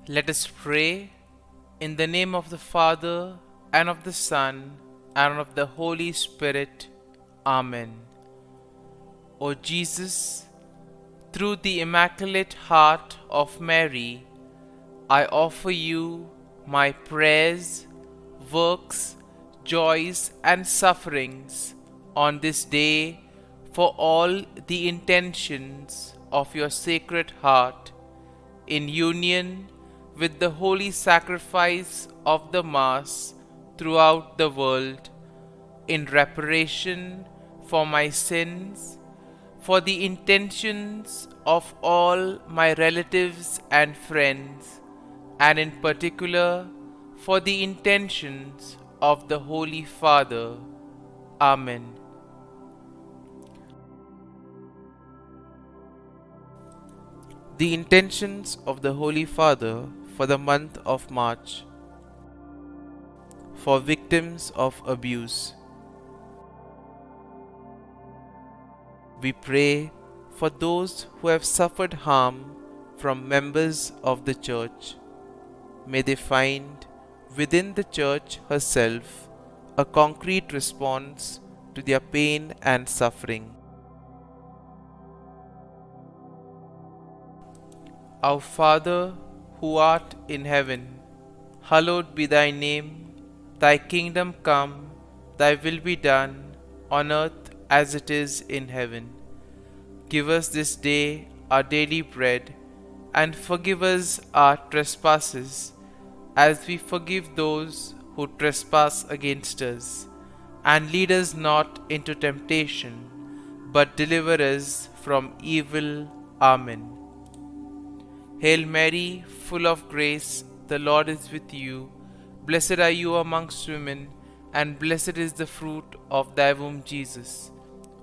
Let us pray in the name of the Father, and of the Son, and of the Holy Spirit. Amen. O Jesus, through the Immaculate Heart of Mary, I offer you my prayers, works, joys, and sufferings on this day for all the intentions of your Sacred Heart, in union with the holy sacrifice of the Mass throughout the world, in reparation for my sins, for the intentions of all my relatives and friends, and in particular for the intentions of the Holy Father. Amen. The intentions of the Holy Father for the month of March. For victims of abuse. We pray for those who have suffered harm from members of the Church. May they find within the Church herself a concrete response to their pain and suffering. Our Father, who art in heaven, hallowed be thy name. Thy kingdom come, thy will be done, on earth as it is in heaven. Give us this day our daily bread, and forgive us our trespasses, as we forgive those who trespass against us. And lead us not into temptation, but deliver us from evil. Amen. Hail Mary, full of grace, the Lord is with you. Blessed are you amongst women, and blessed is the fruit of thy womb, Jesus.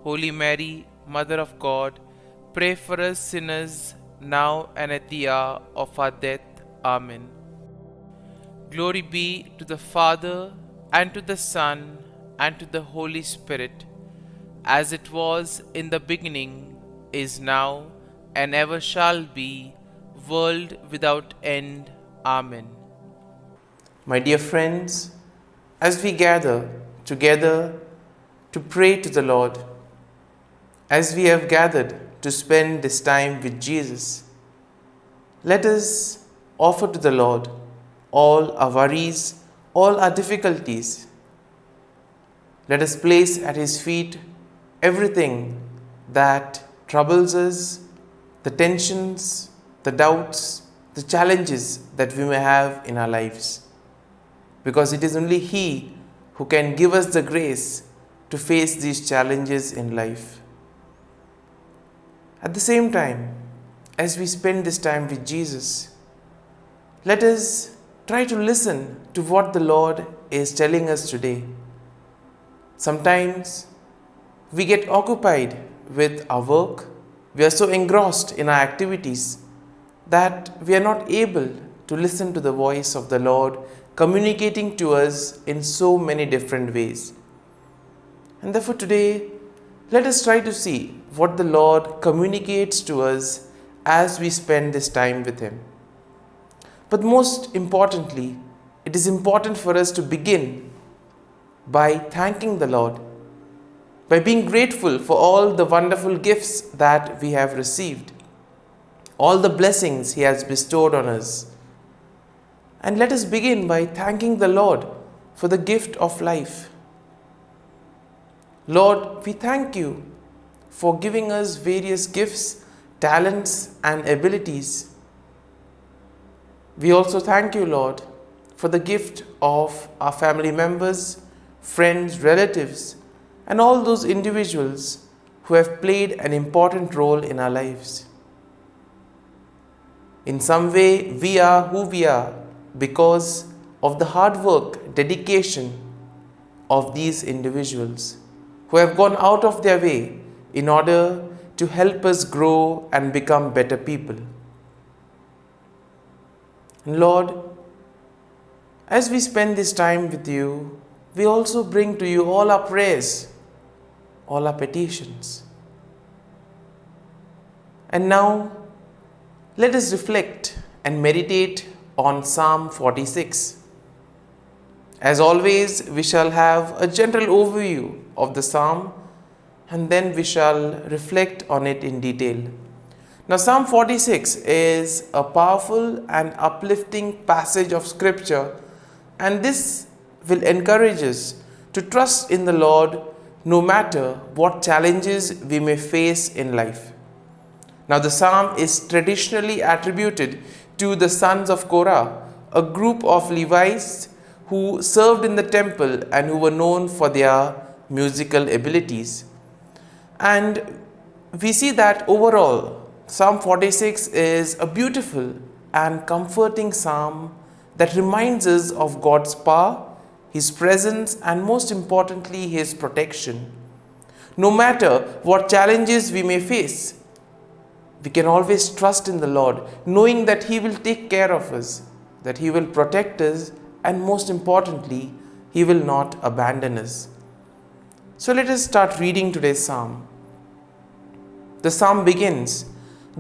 Holy Mary, Mother of God, pray for us sinners, now and at the hour of our death. Amen. Glory be to the Father, and to the Son, and to the Holy Spirit, as it was in the beginning, is now, and ever shall be, world without end. Amen. My dear friends, as we gather together to pray to the Lord, as we have gathered to spend this time with Jesus, let us offer to the Lord all our worries, all our difficulties. Let us place at His feet everything that troubles us, the tensions, the doubts, the challenges that we may have in our lives. Because it is only He who can give us the grace to face these challenges in life. At the same time, as we spend this time with Jesus, let us try to listen to what the Lord is telling us today. Sometimes we get occupied with our work, we are so engrossed in our activities that we are not able to listen to the voice of the Lord communicating to us in so many different ways. And therefore today, let us try to see what the Lord communicates to us as we spend this time with Him. But most importantly, it is important for us to begin by thanking the Lord, by being grateful for all the wonderful gifts that we have received, all the blessings He has bestowed on us. And let us begin by thanking the Lord for the gift of life. Lord, we thank you for giving us various gifts, talents, and abilities. We also thank you, Lord, for the gift of our family members, friends, relatives, and all those individuals who have played an important role in our lives. In some way, we are who we are because of the hard work, dedication of these individuals who have gone out of their way in order to help us grow and become better people. And Lord, as we spend this time with you, we also bring to you all our prayers, all our petitions. And now, let us reflect and meditate on Psalm 46. As always, we shall have a general overview of the psalm and then we shall reflect on it in detail. Now, Psalm 46 is a powerful and uplifting passage of scripture, and this will encourage us to trust in the Lord no matter what challenges we may face in life. Now, the psalm is traditionally attributed to the sons of Korah, a group of Levites who served in the temple and who were known for their musical abilities. And we see that overall, Psalm 46 is a beautiful and comforting psalm that reminds us of God's power, His presence, and most importantly, His protection. No matter what challenges we may face, we can always trust in the Lord, knowing that He will take care of us, that He will protect us, and most importantly, He will not abandon us. So let us start reading today's psalm. The psalm begins,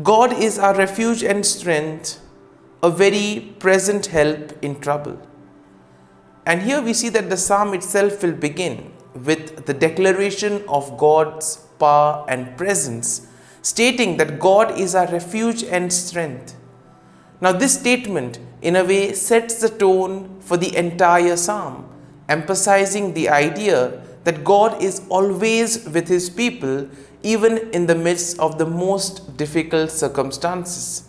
God is our refuge and strength, a very present help in trouble. And here we see that the psalm itself will begin with the declaration of God's power and presence, stating that God is our refuge and strength. Now, this statement in a way sets the tone for the entire psalm, emphasizing the idea that God is always with His people, even in the midst of the most difficult circumstances.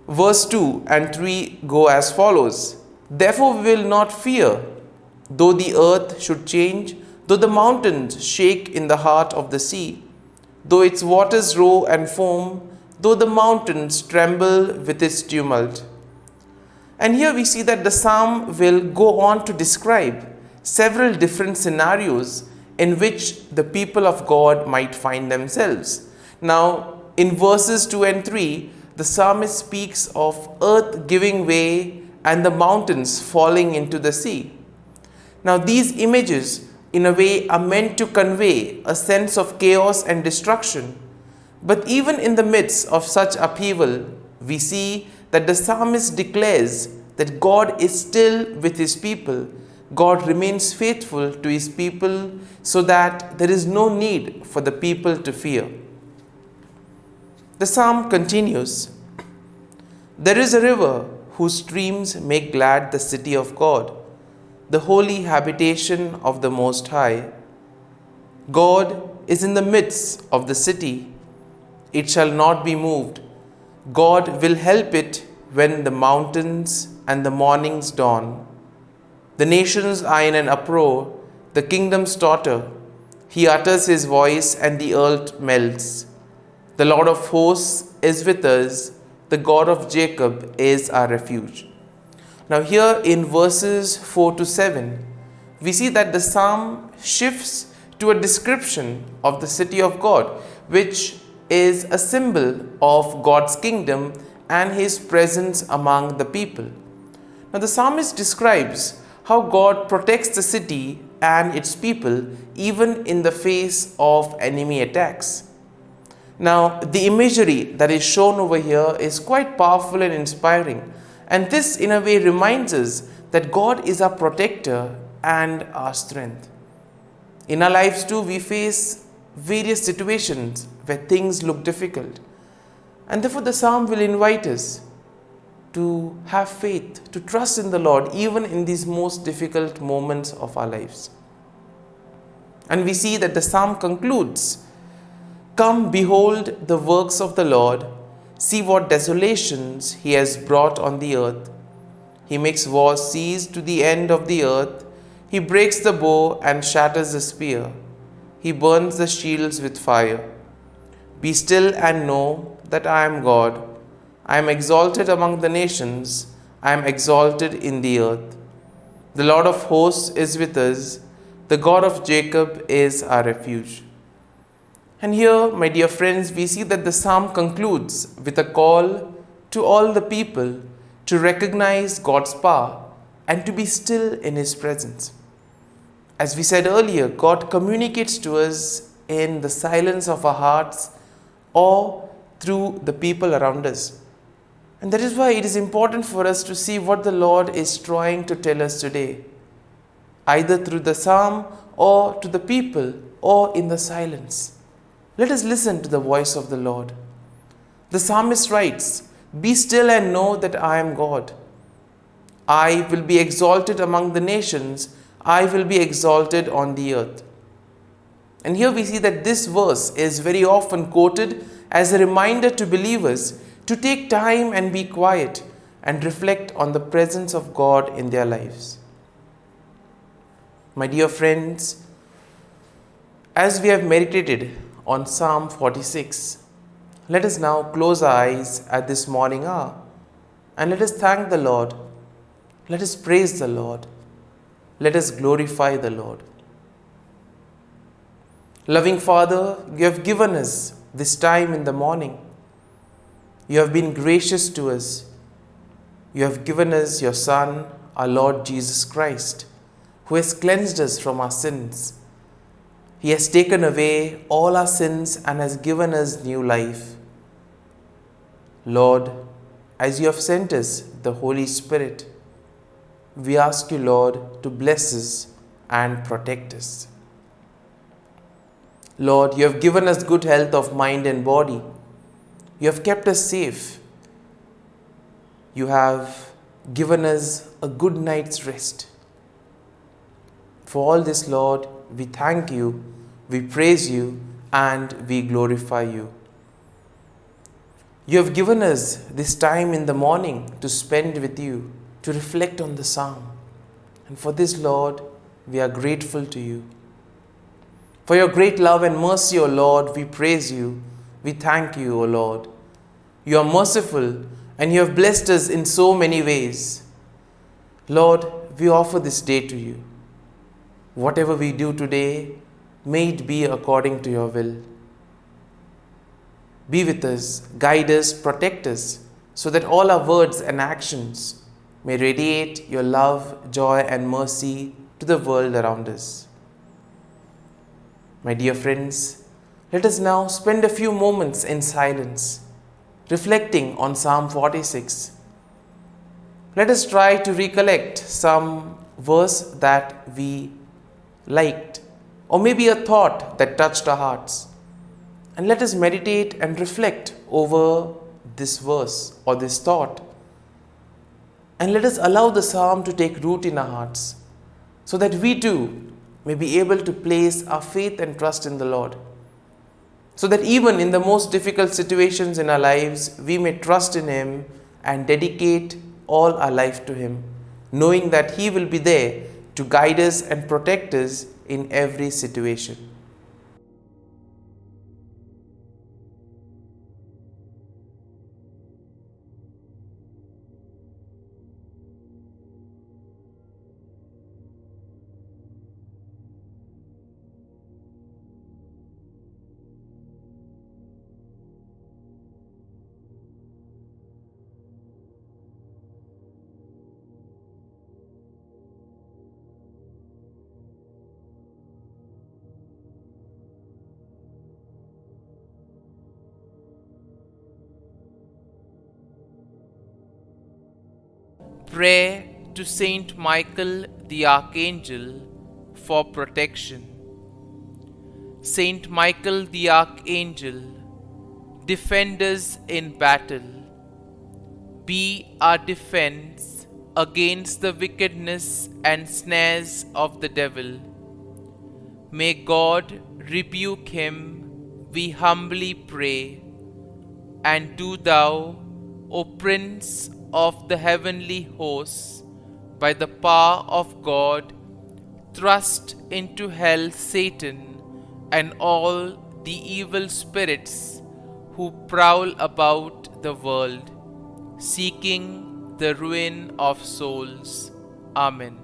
Verse 2 and 3 go as follows. Therefore we will not fear, though the earth should change, though the mountains shake in the heart of the sea, though its waters roar and foam, though the mountains tremble with its tumult. And here we see that the psalm will go on to describe several different scenarios in which the people of God might find themselves. Now, in verses 2 and 3, the psalmist speaks of earth giving way and the mountains falling into the sea. Now, these images, in a way, are meant to convey a sense of chaos and destruction. But even in the midst of such upheaval, we see that the psalmist declares that God is still with His people. God remains faithful to His people so that there is no need for the people to fear. The psalm continues, there is a river whose streams make glad the city of God, the holy habitation of the Most High. God is in the midst of the city. It shall not be moved. God will help it when the mountains and the mornings dawn. The nations are in an uproar, the kingdoms totter. He utters His voice and the earth melts. The Lord of hosts is with us. The God of Jacob is our refuge. Now here in verses 4 to 7, we see that the psalm shifts to a description of the city of God, which is a symbol of God's kingdom and His presence among the people. Now the psalmist describes how God protects the city and its people even in the face of enemy attacks. Now, the imagery that is shown over here is quite powerful and inspiring, and this in a way reminds us that God is our protector and our strength. In our lives too, we face various situations where things look difficult, and therefore the psalm will invite us to have faith, to trust in the Lord even in these most difficult moments of our lives. And we see that the psalm concludes, come, behold the works of the Lord, see what desolations He has brought on the earth. He makes war cease to the end of the earth. He breaks the bow and shatters the spear. He burns the shields with fire. Be still and know that I am God. I am exalted among the nations. I am exalted in the earth. The Lord of hosts is with us. The God of Jacob is our refuge. And here, my dear friends, we see that the psalm concludes with a call to all the people to recognize God's power and to be still in His presence. As we said earlier, God communicates to us in the silence of our hearts or through the people around us. And that is why it is important for us to see what the Lord is trying to tell us today, either through the psalm or to the people or in the silence. Let us listen to the voice of the Lord. The psalmist writes, "Be still and know that I am God. I will be exalted among the nations. I will be exalted on the earth." And here we see that this verse is very often quoted as a reminder to believers to take time and be quiet and reflect on the presence of God in their lives. My dear friends, as we have meditated on Psalm 46, let us now close our eyes at this morning hour and let us thank the Lord. Let us praise the Lord. Let us glorify the Lord. Loving Father, you have given us this time in the morning. You have been gracious to us. You have given us your Son, our Lord Jesus Christ, who has cleansed us from our sins. He has taken away all our sins and has given us new life. Lord, as you have sent us the Holy Spirit, we ask you, Lord, to bless us and protect us. Lord, you have given us good health of mind and body. You have kept us safe. You have given us a good night's rest. For all this, Lord, we thank you, we praise you, and we glorify you. You have given us this time in the morning to spend with you, to reflect on the psalm. And for this, Lord, we are grateful to you. For your great love and mercy, O Lord, we praise you. We thank you, O Lord. You are merciful and you have blessed us in so many ways. Lord, we offer this day to you. Whatever we do today, may it be according to your will. Be with us, guide us, protect us, so that all our words and actions may radiate your love, joy, and mercy to the world around us. My dear friends, let us now spend a few moments in silence, reflecting on Psalm 46. Let us try to recollect some verse that we liked, or maybe a thought that touched our hearts. And let us meditate and reflect over this verse or this thought. And let us allow the psalm to take root in our hearts, so that we too may be able to place our faith and trust in the Lord. So that even in the most difficult situations in our lives, we may trust in Him and dedicate all our life to Him, knowing that He will be there to guide us and protect us in every situation. Prayer to Saint Michael the Archangel for protection. Saint Michael the Archangel, defend us in battle. Be our defense against the wickedness and snares of the devil. May God rebuke him, we humbly pray. And do thou, O Prince of the heavenly hosts, by the power of God, thrust into hell Satan and all the evil spirits who prowl about the world, seeking the ruin of souls. Amen.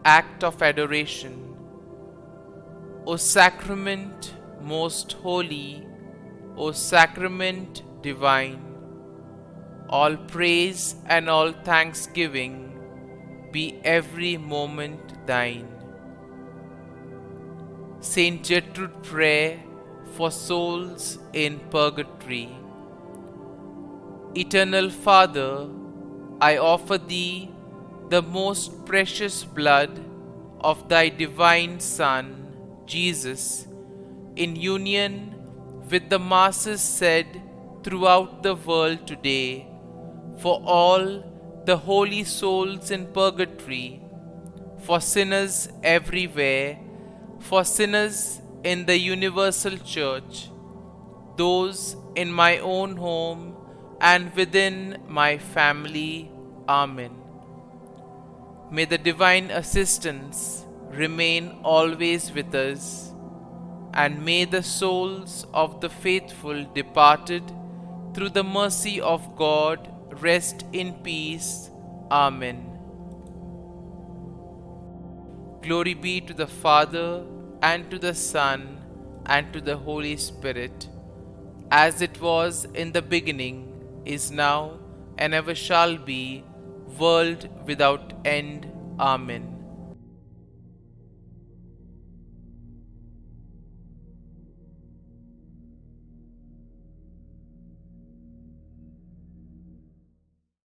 Act of Adoration. O Sacrament most holy, O Sacrament divine, all praise and all thanksgiving be every moment thine. Saint Gertrude Prayer for souls in purgatory. Eternal Father, I offer Thee the most precious blood of Thy divine Son, Jesus, in union with the masses said throughout the world today, for all the holy souls in purgatory, for sinners everywhere, for sinners in the universal church, those in my own home and within my family. Amen. May the divine assistance remain always with us, and may the souls of the faithful departed through the mercy of God rest in peace. Amen. Glory be to the Father, and to the Son, and to the Holy Spirit, as it was in the beginning, is now, and ever shall be, world without end. Amen.